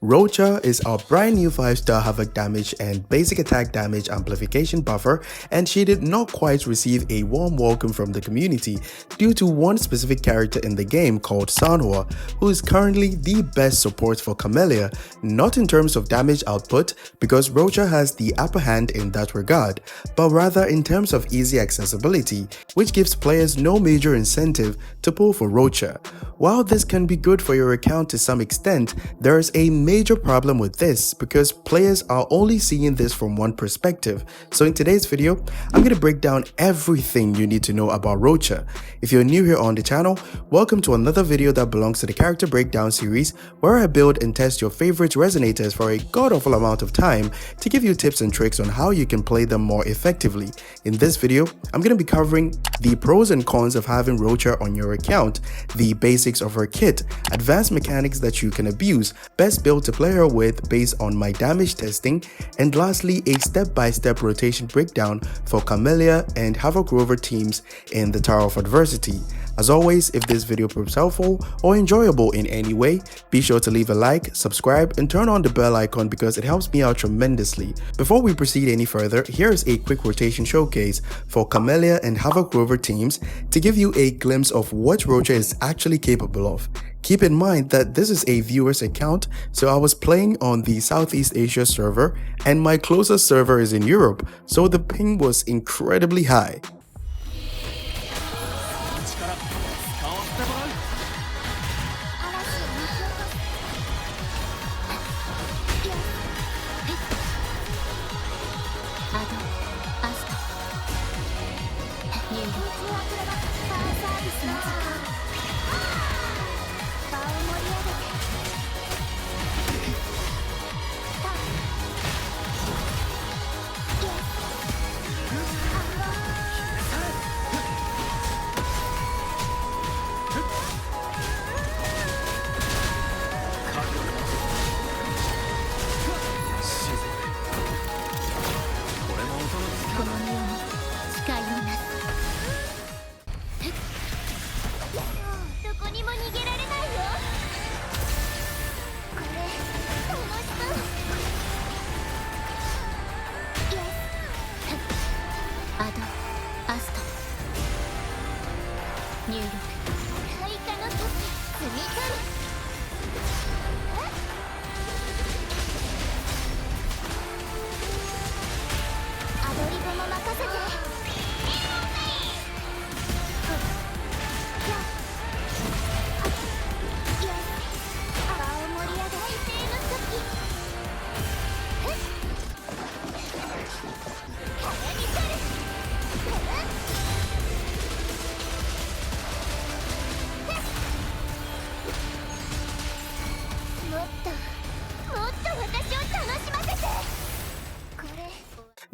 Roccia is our brand new 5-star Havoc damage and basic attack damage amplification buffer, and she did not quite receive a warm welcome from the community due to one specific character in the game called Sanhua, who is currently the best support for Camellya, not in terms of damage output because Roccia has the upper hand in that regard, but rather in terms of easy accessibility, which gives players no major incentive to pull for Roccia. While this can be good for your account to some extent, there is a major problem with this because players are only seeing this from one perspective. So in today's video, I'm going to break down everything you need to know about Roccia. If you're new here on the channel, welcome to another video that belongs to the character breakdown series where I build and test your favorite resonators for a god-awful amount of time to give you tips and tricks on how you can play them more effectively. In this video, I'm going to be covering the pros and cons of having Roccia on your account, the basics of her kit, advanced mechanics that you can abuse, best build to play her with based on my damage testing, and lastly a step-by-step rotation breakdown for Camellya and Havoc Rover teams in the Tower of Adversity. As always, if this video proves helpful or enjoyable in any way, be sure to leave a like, subscribe, and turn on the bell icon because it helps me out tremendously. Before we proceed any further, here is a quick rotation showcase for Camellya and Havoc Rover teams to give you a glimpse of what Roccia is actually capable of. Keep in mind that this is a viewer's account, so I was playing on the Southeast Asia server and my closest server is in Europe, so the ping was incredibly high.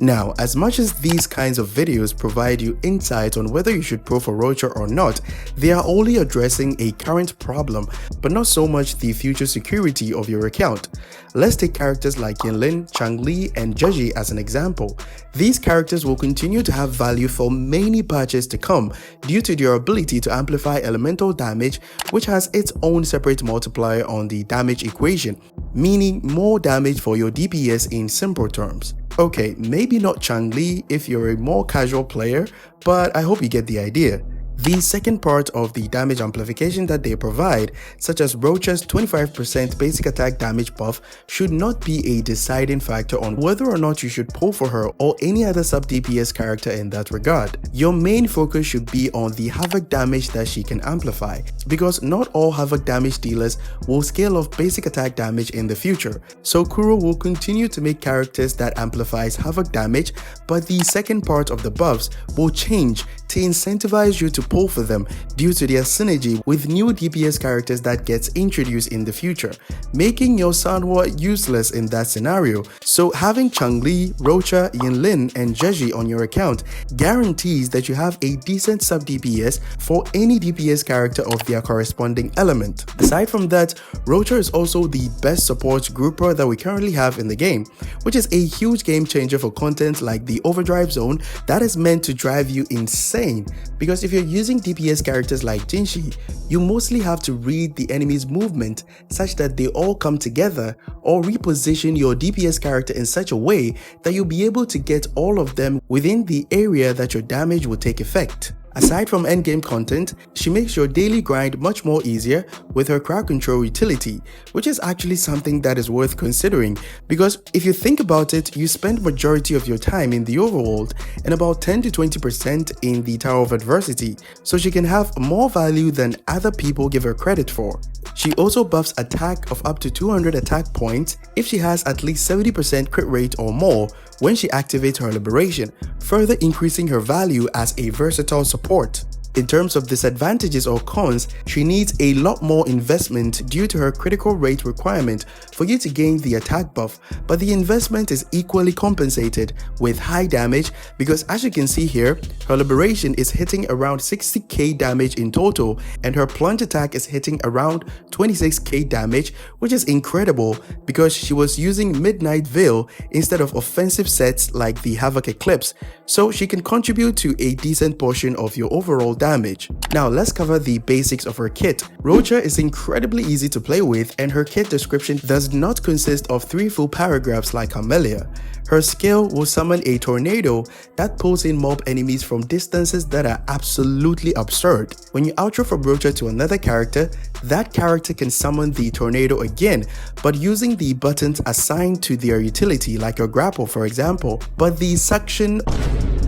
Now, as much as these kinds of videos provide you insight on whether you should pro for Roccia or not, they are only addressing a current problem, but not so much the future security of your account. Let's take characters like Yinlin, Changli, and Jeji as an example. These characters will continue to have value for many patches to come due to their ability to amplify elemental damage, which has its own separate multiplier on the damage equation, meaning more damage for your DPS in simple terms. Okay, maybe not Changli if you're a more casual player, but I hope you get the idea. The second part of the damage amplification that they provide, such as Roccia's 25% basic attack damage buff, should not be a deciding factor on whether or not you should pull for her or any other sub DPS character in that regard. Your main focus should be on the Havoc damage that she can amplify, because not all Havoc damage dealers will scale off basic attack damage in the future, so Kuro will continue to make characters that amplifies Havoc damage, but the second part of the buffs will change to incentivize you to pull for them due to their synergy with new DPS characters that gets introduced in the future, making your Sanhua useless in that scenario. So having Changli, Roccia, Yinlin, and Jeji on your account guarantees that you have a decent sub DPS for any DPS character of their corresponding element. Aside from that, Roccia is also the best support grouper that we currently have in the game, which is a huge game changer for content like the Overdrive Zone that is meant to drive you insane, because if you're using DPS characters like Jinshi, you mostly have to read the enemy's movement such that they all come together, or reposition your DPS character in such a way that you'll be able to get all of them within the area that your damage will take effect. Aside from endgame content, she makes your daily grind much more easier with her crowd control utility, which is actually something that is worth considering, because if you think about it, you spend majority of your time in the overworld and about 10 to 20% in the Tower of Adversity, so she can have more value than other people give her credit for. She also buffs attack of up to 200 attack points if she has at least 70% crit rate or more when she activates her liberation, further increasing her value as a versatile support. In terms of disadvantages or cons, she needs a lot more investment due to her critical rate requirement for you to gain the attack buff, but the investment is equally compensated with high damage because, as you can see here, her liberation is hitting around 60k damage in total and her plunge attack is hitting around 26k damage, which is incredible because she was using Midnight Veil instead of offensive sets like the Havoc Eclipse, so she can contribute to a decent portion of your overall damage. Now let's cover the basics of her kit. Roccia is incredibly easy to play with and her kit description does not consist of 3 full paragraphs like Camellya. Her skill will summon a tornado that pulls in mob enemies from distances that are absolutely absurd. When you outro from Roccia to another character, that character can summon the tornado again, but using the buttons assigned to their utility like your grapple for example, but the suction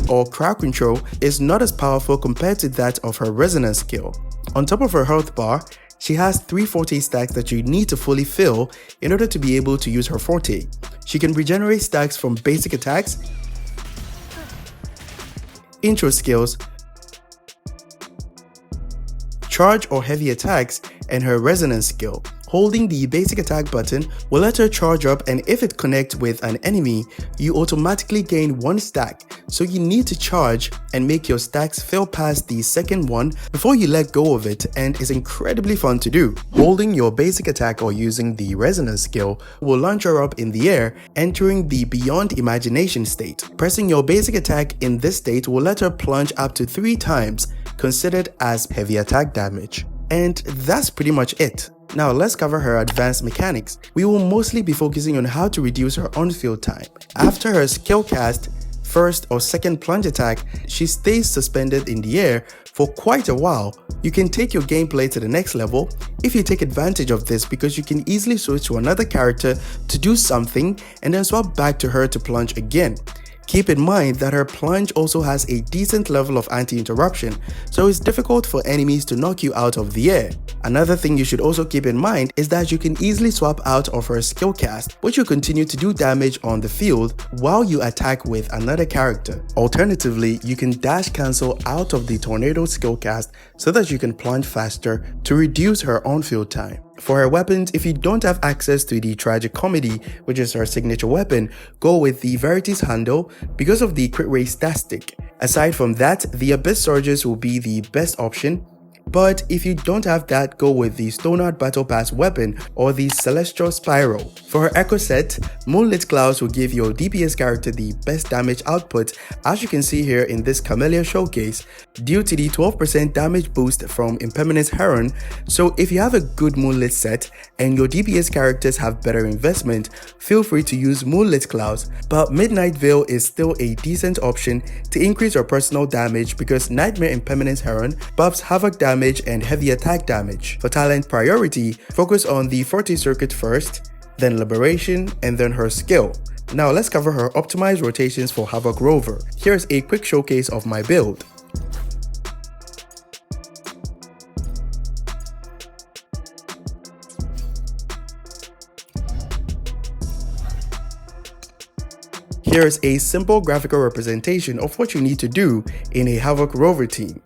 or crowd control is not as powerful compared to that of her resonance skill. On top of her health bar, she has 3 forte stacks that you need to fully fill in order to be able to use her forte. She can regenerate stacks from basic attacks, intro skills, charge or heavy attacks, and her resonance skill. Holding the basic attack button will let her charge up, and if it connects with an enemy, you automatically gain 1 stack, so you need to charge and make your stacks fill past the second one before you let go of it, and it's incredibly fun to do. Holding your basic attack or using the resonance skill will launch her up in the air, entering the beyond imagination state. Pressing your basic attack in this state will let her plunge up to 3 times, considered as heavy attack damage. And that's pretty much it. Now let's cover her advanced mechanics. We will mostly be focusing on how to reduce her on-field time. After her skill cast, first or second plunge attack, she stays suspended in the air for quite a while. You can take your gameplay to the next level if you take advantage of this, because you can easily switch to another character to do something and then swap back to her to plunge again. Keep in mind that her plunge also has a decent level of anti-interruption, so it's difficult for enemies to knock you out of the air. Another thing you should also keep in mind is that you can easily swap out of her skill cast, which will continue to do damage on the field while you attack with another character. Alternatively, you can dash cancel out of the tornado skill cast so that you can plunge faster to reduce her on-field time. For her weapons, if you don't have access to the Tragic Comedy, which is her signature weapon, go with the Verity's Handle because of the crit rate statistic. Aside from that, the Abyss Surges will be the best option. But if you don't have that, go with the Stoneheart Battle Pass weapon or the Celestial Spiral. For her Echo set, Moonlit Clouds will give your DPS character the best damage output, as you can see here in this Camellya showcase, due to the 12% damage boost from Impermanence Heron. So if you have a good Moonlit set and your DPS characters have better investment, feel free to use Moonlit Clouds, but Midnight Veil is still a decent option to increase your personal damage because Nightmare Impermanence Heron buffs Havoc damage and heavy attack damage. For talent priority, focus on the Forte Circuit first, then Liberation, and then her skill. Now let's cover her optimized rotations for Havoc Rover. Here's a quick showcase of my build. Here's a simple graphical representation of what you need to do in a Havoc Rover team.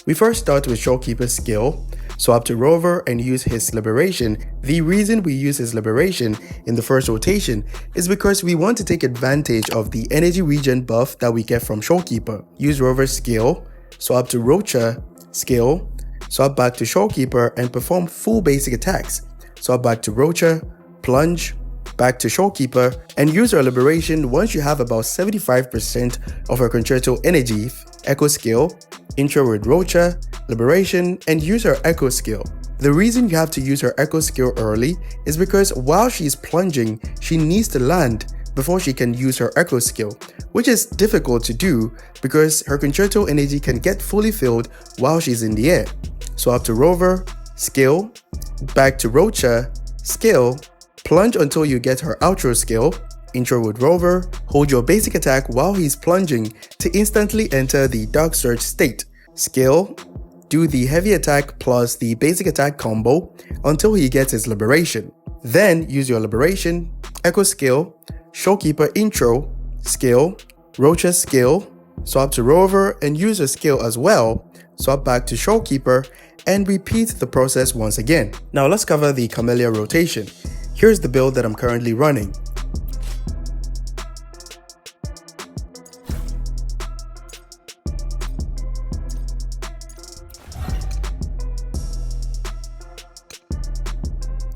We first start with Shopkeeper's skill, swap to Rover and use his Liberation. The reason we use his Liberation in the first rotation is because we want to take advantage of the energy regen buff that we get from Shopkeeper. Use Rover's skill, swap to Roccia skill, swap back to Shopkeeper and perform full basic attacks. Swap back to Roccia, plunge, back to Shopkeeper, and use her Liberation once you have about 75% of her concerto energy. Echo skill, intro with Roccia, liberation, and use her echo skill. The reason you have to use her echo skill early is because while she's plunging, she needs to land before she can use her echo skill, which is difficult to do because her concerto energy can get fully filled while she's in the air. Swap to Rover, skill, back to Roccia, skill, plunge until you get her outro skill, intro with Rover, hold your basic attack while he's plunging to instantly enter the Dark Surge state, skill, do the heavy attack plus the basic attack combo until he gets his liberation. Then use your liberation, echo skill, Showkeeper intro, skill, Roccia skill, swap to Rover and use a skill as well, swap back to Showkeeper and repeat the process once again. Now let's cover the Camellya rotation. Here's the build that I'm currently running.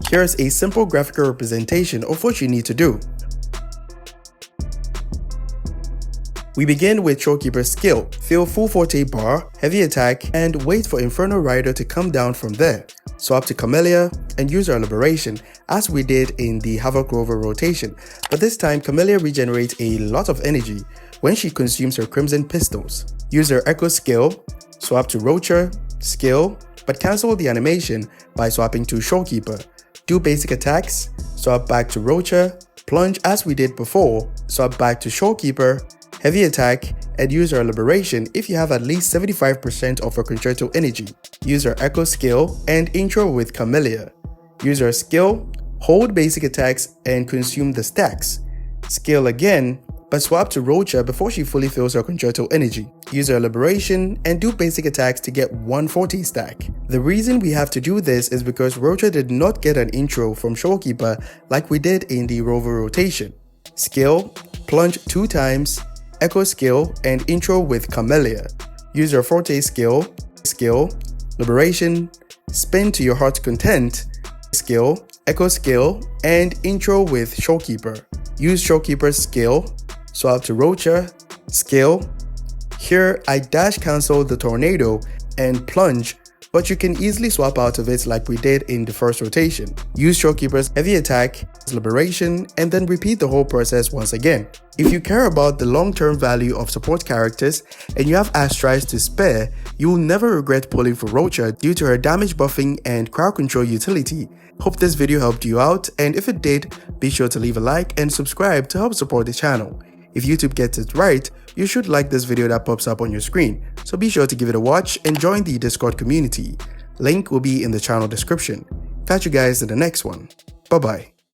Here's a simple graphical representation of what you need to do. We begin with Showkeeper's skill, fill full forte bar, heavy attack, and wait for Inferno Rider to come down from there. Swap to Camellya and use our liberation as we did in the Havoc Rover rotation, but this time Camellya regenerates a lot of energy when she consumes her Crimson Pistols. Use her Echo skill, swap to Roccia, skill, but cancel the animation by swapping to Showkeeper. Do basic attacks, swap back to Roccia, plunge as we did before, swap back to Showkeeper, heavy attack, and use our liberation if you have at least 75% of her concerto energy. Use her echo skill and intro with Camellya. Use her skill, hold basic attacks and consume the stacks. Skill again, but swap to Roccia before she fully fills her concerto energy. Use her liberation and do basic attacks to get 140 stack. The reason we have to do this is because Roccia did not get an intro from Showkeeper like we did in the Rover rotation. Skill, plunge 2 times, echo skill and intro with Camellya. Use your forte skill, liberation, spin to your heart's content, skill, echo skill, and intro with Showkeeper. Use Showkeeper's skill, swap to Roccia, skill. Here I dash cancel the tornado and plunge, but you can easily swap out of it like we did in the first rotation. Use Showkeeper's heavy attack, liberation, and then repeat the whole process once again. If you care about the long-term value of support characters and you have Astrides to spare, you will never regret pulling for Roccia due to her damage buffing and crowd control utility. Hope this video helped you out, and if it did, be sure to leave a like and subscribe to help support the channel. If YouTube gets it right, you should like this video that pops up on your screen, so be sure to give it a watch and join the Discord community. Link will be in the channel description. Catch you guys in the next one. Bye bye.